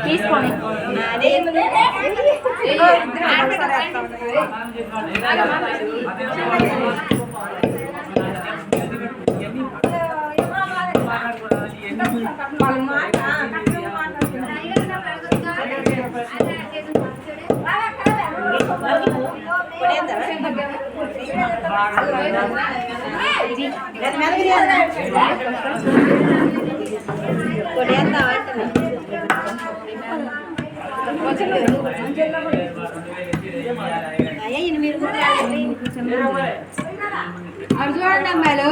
తీసుకోండి చూడండి అమ్మాయిలు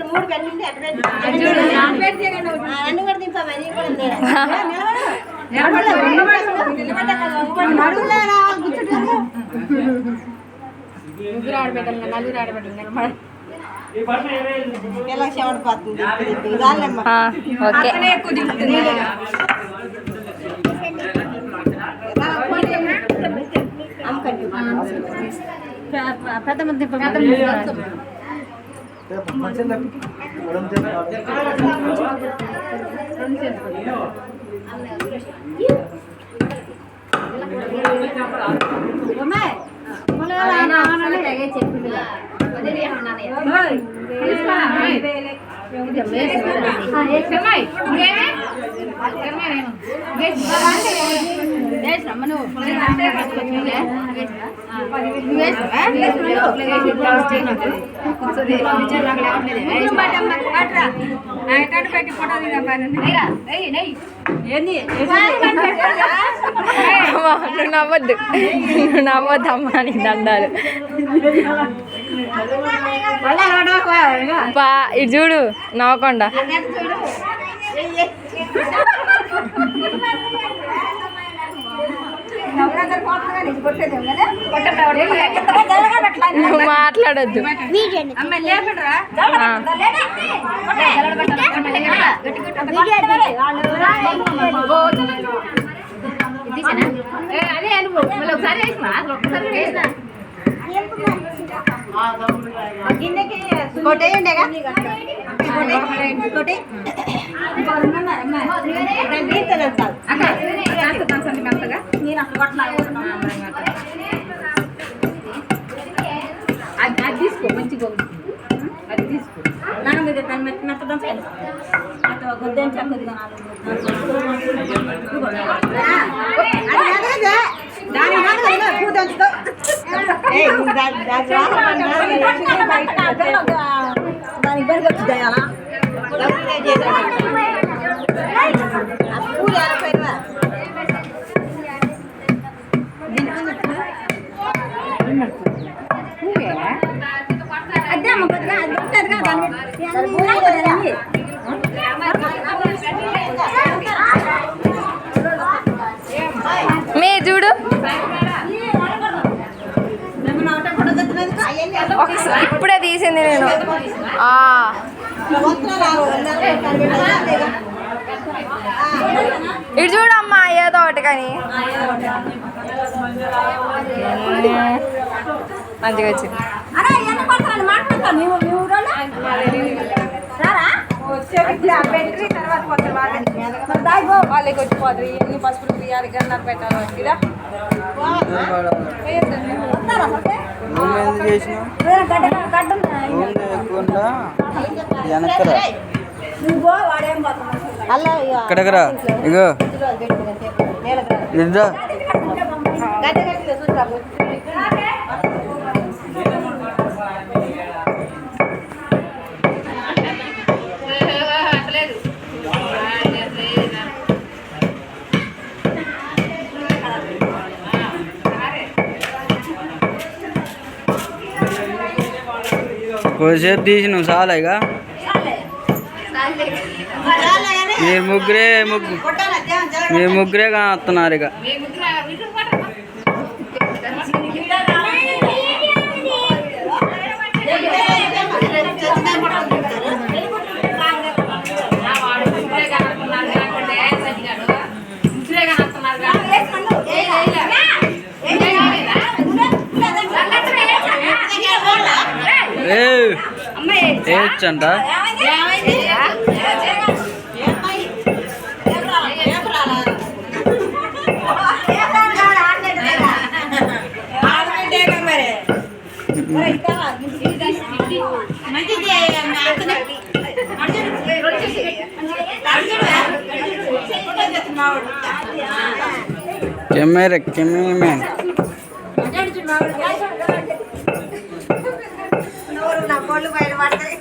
మూడు పెట్టింది అన్ని కూడా దింపమని ముగ్గురు ఆడబెట్టాలి నలుగురు ఆడబెట్టాలి ఎలా చెవడిపోతుంది పెద్ద మంది నవ్వద్దు నవ్వద్దమ్మా అని దండాలు ఇటు చూడు నవ్వకుండా మాట్లాడద్దు అదే ఒకసారి కొట్టేయండిగా కొట్టే అది తీసుకో మంచిగా అది తీసుకో నాకు మీద మెత్తడం గొద్దని చక్కదిగా దాని ఇబ్బంది వచ్చిందా అదే అమ్మ కొద్దిగా అది ఉంటుంది కదా మీ చూడు ఇప్పుడే తీసింది నేను ఇటు చూడమ్మా ఏదో ఒకటి కానీ మంచిగా వచ్చింది వాళ్ళకి వచ్చిపోతుంది ఎన్ని పసుపులు తీయాలి గన్నర పెట్టాలి ఇక్కడరా ఇగో కొద్దిసేపు తీసినాం చాలా ఇక మీరు ముగ్గురే కానొస్తున్నారు ఇక ఏ అమ్మాయి ఏడ్చంట కెమెరామ్యాన్ నా కోళ్ళు బయట పడతాయి